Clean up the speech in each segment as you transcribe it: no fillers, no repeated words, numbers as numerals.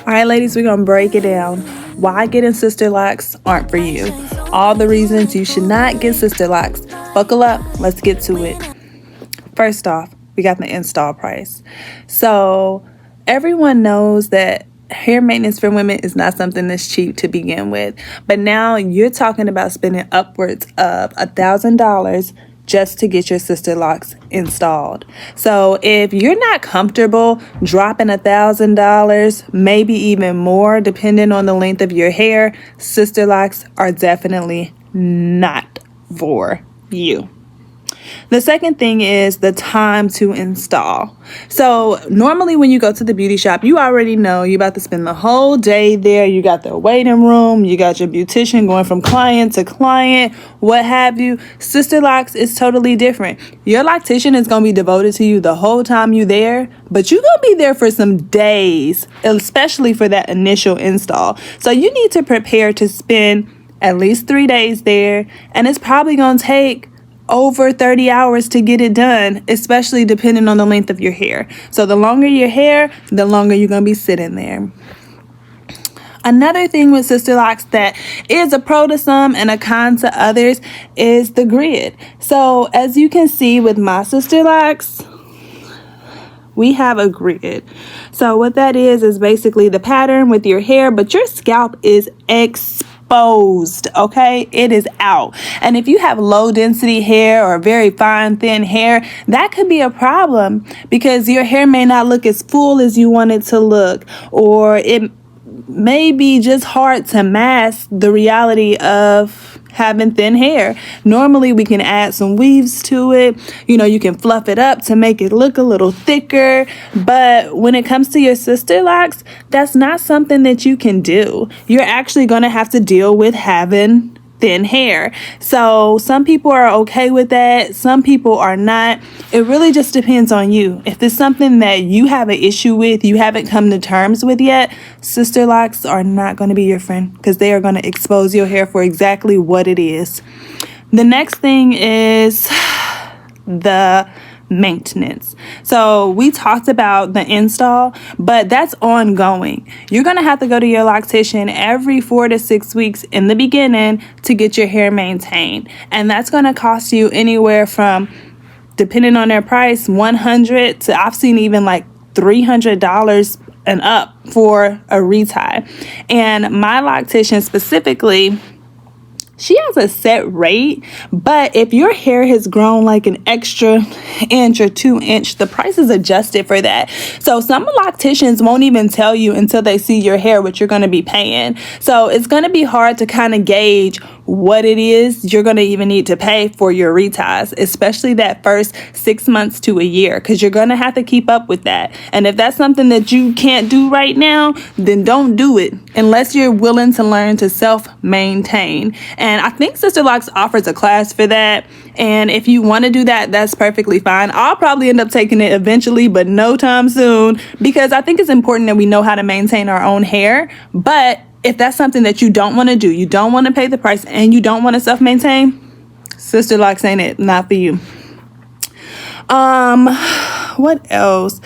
All right, ladies, we're going to break it down. Why getting Sisterlocks aren't for you. All the reasons you should not get Sisterlocks. Buckle up. Let's get to it. First off, we got the install price. So everyone knows that hair maintenance for women is not something that's cheap to begin with. But now you're talking about spending upwards of $1,000 just to get your Sisterlocks installed. So if you're not comfortable dropping $1,000, maybe even more, depending on the length of your hair, Sisterlocks are definitely not for you. The second thing is the time to install. So normally when you go to the beauty shop, you already know you're about to spend the whole day there. You got the waiting room, you got your beautician going from client to client, what have you. Sisterlocks is totally different. Your loctician is going to be devoted to you the whole time you're there, but you're going to be there for some days, especially for that initial install. So you need to prepare to spend at least 3 days there, and it's probably going to take over 30 hours to get it done, especially depending on the length of your hair. So the longer your hair, the longer you're going to be sitting there. Another thing with Sisterlocks that is a pro to some and a con to others is the grid. So as you can see with my Sisterlocks, we have a grid. So what that is basically the pattern with your hair, but your scalp is exposed. Okay, it is out. And if you have low density hair or very fine thin hair, that could be a problem because your hair may not look as full as you want it to look, or it may be just hard to mask the reality of having thin hair. Normally we can add some weaves to it. You can fluff it up to make it look a little thicker. But when it comes to your Sisterlocks, that's not something that you can do. You're actually going to have to deal with having thin hair. So some people are okay with that. Some people are not. It really just depends on you. If it's something that you have an issue with, you haven't come to terms with yet, Sisterlocks are not going to be your friend because they are going to expose your hair for exactly what it is. The next thing is the maintenance. So we talked about the install, but that's ongoing. You're going to have to go to your loctician every 4 to 6 weeks in the beginning to get your hair maintained. And that's going to cost you anywhere from, depending on their price, $100 to I've seen even like $300 and up for a retie. And my loctician specifically, she has a set rate, but if your hair has grown like an extra inch or 2 inch, the price is adjusted for that. So some locticians won't even tell you until they see your hair what you're going to be paying. So it's going to be hard to kind of gauge what it is you're going to even need to pay for your reties, especially that first 6 months to a year, because you're going to have to keep up with that. And if that's something that you can't do right now, then don't do it unless you're willing to learn to self-maintain. And I think Sisterlocks offers a class for that. And if you want to do that, that's perfectly fine. I'll probably end up taking it eventually, but no time soon, because I think it's important that we know how to maintain our own hair. But if that's something that you don't want to do, you don't want to pay the price, and you don't want to self-maintain, Sisterlocks ain't it, not for you. What else?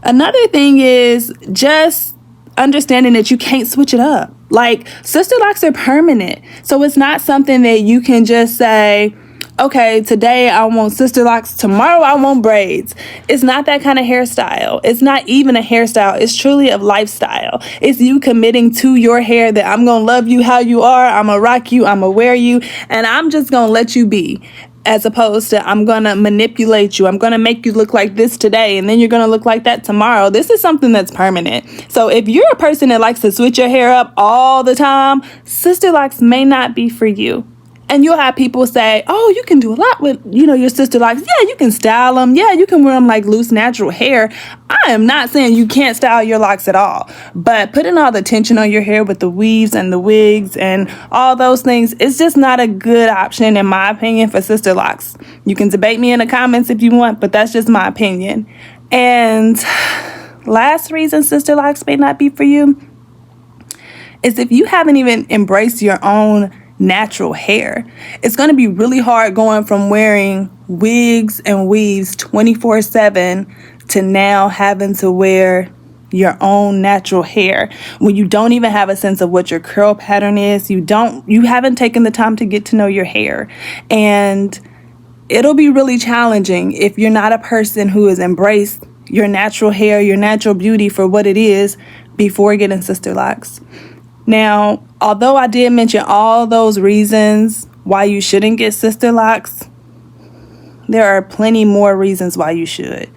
Another thing is just understanding that you can't switch it up. Like, Sisterlocks are permanent. So it's not something that you can just say, okay, today I want Sisterlocks, tomorrow I want braids. It's not that kind of hairstyle. It's not even a hairstyle. It's truly a lifestyle. It's you committing to your hair that I'm going to love you how you are. I'm going to rock you. I'm going to wear you. And I'm just going to let you be, as opposed to I'm going to manipulate you. I'm going to make you look like this today, and then you're going to look like that tomorrow. This is something that's permanent. So if you're a person that likes to switch your hair up all the time, Sisterlocks may not be for you. And you'll have people say, oh, you can do a lot with, your Sisterlocks. Yeah, you can style them. Yeah, you can wear them like loose, natural hair. I am not saying you can't style your locks at all. But putting all the tension on your hair with the weaves and the wigs and all those things, it's just not a good option, in my opinion, for Sisterlocks. You can debate me in the comments if you want, but that's just my opinion. And last reason Sisterlocks may not be for you is if you haven't even embraced your own natural hair. It's going to be really hard going from wearing wigs and weaves 24/7 to now having to wear your own natural hair, when you don't even have a sense of what your curl pattern is, you haven't taken the time to get to know your hair. And it'll be really challenging if you're not a person who has embraced your natural hair, your natural beauty for what it is before getting Sisterlocks. Now, although I did mention all those reasons why you shouldn't get Sisterlocks, there are plenty more reasons why you should.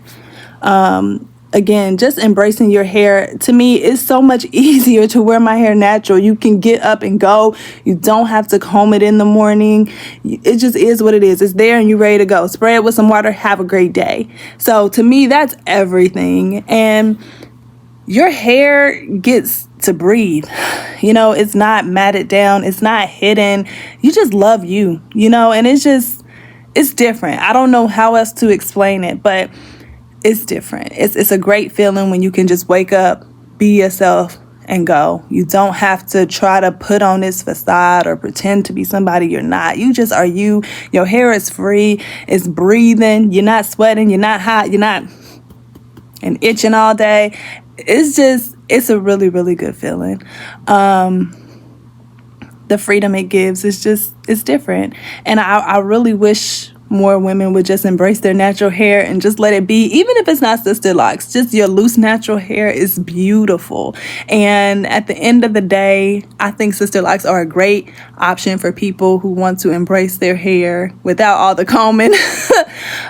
Again, just embracing your hair, to me, is so much easier to wear my hair natural. You can get up and go. You don't have to comb it in the morning. It just is what it is. It's there and you're ready to go. Spray it with some water. Have a great day. So to me, that's everything. And your hair gets to breathe. It's not matted down. It's not hidden. You just love you, and it's different. I don't know how else to explain it, but it's different. It's a great feeling when you can just wake up, be yourself, and go. You don't have to try to put on this facade or pretend to be somebody you're not. You just are you. Your hair is free. It's breathing. You're not sweating. You're not hot. You're not and itching all day. It's a really, really good feeling. The freedom it gives it's different. And I really wish more women would just embrace their natural hair and just let it be. Even if it's not Sisterlocks, just your loose natural hair is beautiful. And at the end of the day, I think Sisterlocks are a great option for people who want to embrace their hair without all the combing.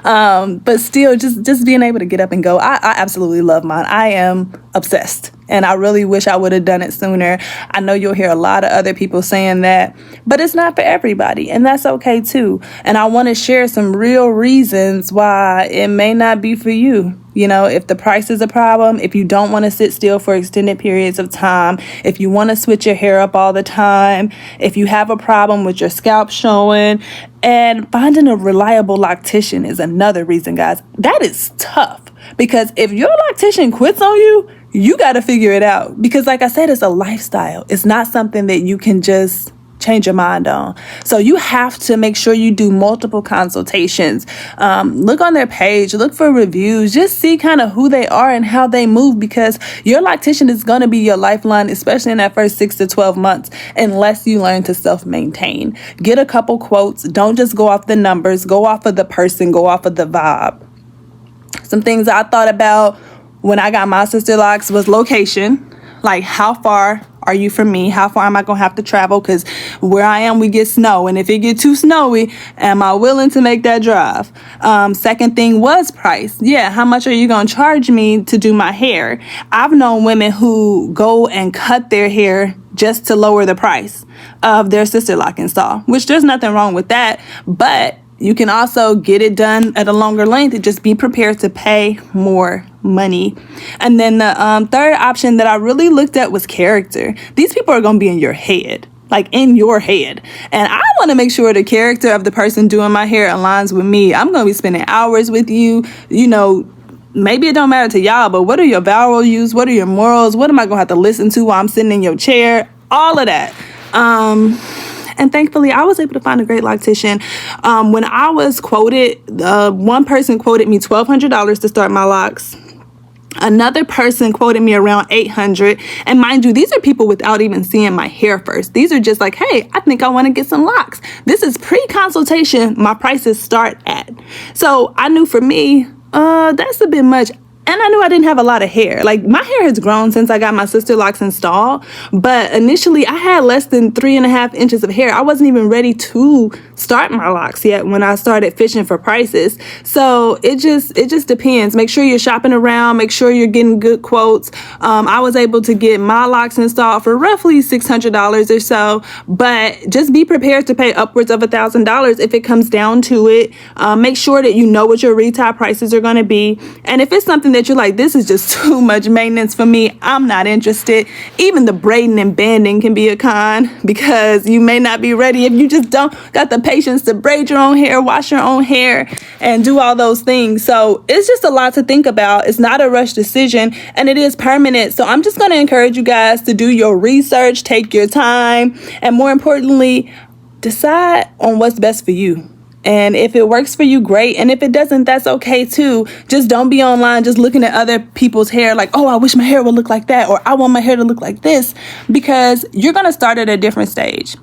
But still, just being able to get up and go. I absolutely love mine. I am obsessed. And I really wish I would have done it sooner. I know you'll hear a lot of other people saying that, but it's not for everybody, and that's okay too. And I want to share some real reasons why it may not be for you. If the price is a problem, if you don't want to sit still for extended periods of time, if you want to switch your hair up all the time, if you have a problem with your scalp showing, and finding a reliable loctician is another reason, guys. That is tough, because if your loctician quits on you, you got to figure it out, because like I said, it's a lifestyle. It's not something that you can just change your mind on. So you have to make sure you do multiple consultations. Look on their page, look for reviews, just see kind of who they are and how they move, because your loctician is going to be your lifeline, especially in that first 6 to 12 months, unless you learn to self-maintain. Get a couple quotes. Don't just go off the numbers. Go off of the person. Go off of the vibe. Some things I thought about when I got my Sisterlocks was location. Like, how far are you from me? How far am I going to have to travel? Because where I am, we get snow. And if it gets too snowy, am I willing to make that drive? Second thing was price. Yeah, how much are you going to charge me to do my hair? I've known women who go and cut their hair just to lower the price of their Sisterlock install, which there's nothing wrong with that. But you can also get it done at a longer length. Just be prepared to pay more money. And then the third option that I really looked at was character. These people are going to be in your head, like in your head. And I want to make sure the character of the person doing my hair aligns with me. I'm going to be spending hours with you. Maybe it don't matter to y'all, but what are your values? What are your morals? What am I going to have to listen to while I'm sitting in your chair? All of that. And thankfully, I was able to find a great loctician. When I was quoted, one person quoted me $1,200 to start my locks. Another person quoted me around $800. And mind you, these are people without even seeing my hair first. These are just like, hey, I think I want to get some locks. This is pre-consultation. My prices start at. So I knew for me, that's a bit much. And I knew I didn't have a lot of hair. Like, my hair has grown since I got my Sisterlocks installed. But initially, I had less than 3.5 inches of hair. I wasn't even ready to start my locks yet when I started fishing for prices. So it just depends. Make sure you're shopping around. Make sure you're getting good quotes. I was able to get my locks installed for roughly $600 or so. But just be prepared to pay upwards of $1,000 if it comes down to it. Make sure that you know what your retail prices are going to be. And if it's something that you're like, this is just too much maintenance for me, I'm not interested. Even the braiding and banding can be a con, because you may not be ready if you just don't got the patience to braid your own hair, wash your own hair, and do all those things. So it's just a lot to think about. It's not a rush decision, and it is permanent. So I'm just going to encourage you guys to do your research, take your time, and more importantly, decide on what's best for you. And if it works for you, great. And if it doesn't, that's okay too. Just don't be online just looking at other people's hair like, oh, I wish my hair would look like that, or I want my hair to look like this, because you're going to start at a different stage.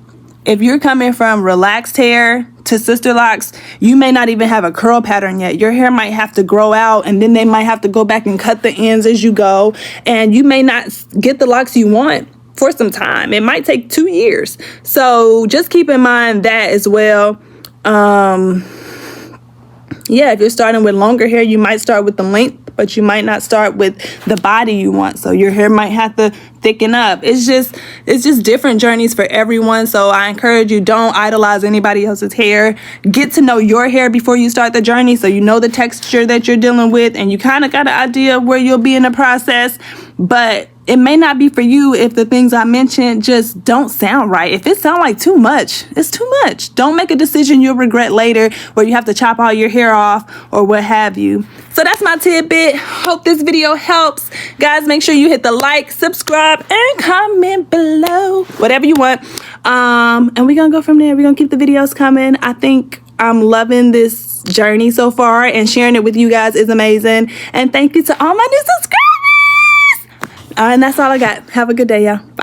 If you're coming from relaxed hair to Sisterlocks, you may not even have a curl pattern yet. Your hair might have to grow out, and then they might have to go back and cut the ends as you go. And you may not get the locks you want for some time. It might take 2 years. So just keep in mind that as well. Yeah, if you're starting with longer hair, you might start with the length, but you might not start with the body you want. So your hair might have to thicken up. It's just different journeys for everyone. So I encourage you, don't idolize anybody else's hair. Get to know your hair before you start the journey, so you know the texture that you're dealing with, and you kind of got an idea of where you'll be in the process. But it may not be for you if the things I mentioned just don't sound right. If it sounds like too much, it's too much. Don't make a decision you'll regret later, where you have to chop all your hair off or what have you. So that's my tidbit. Hope this video helps. Guys, make sure you hit the like, subscribe, and comment below. Whatever you want. And we're going to go from there. We're going to keep the videos coming. I think I'm loving this journey so far, and sharing it with you guys is amazing. And thank you to all my new subscribers. And that's all I got. Have a good day, y'all. Bye.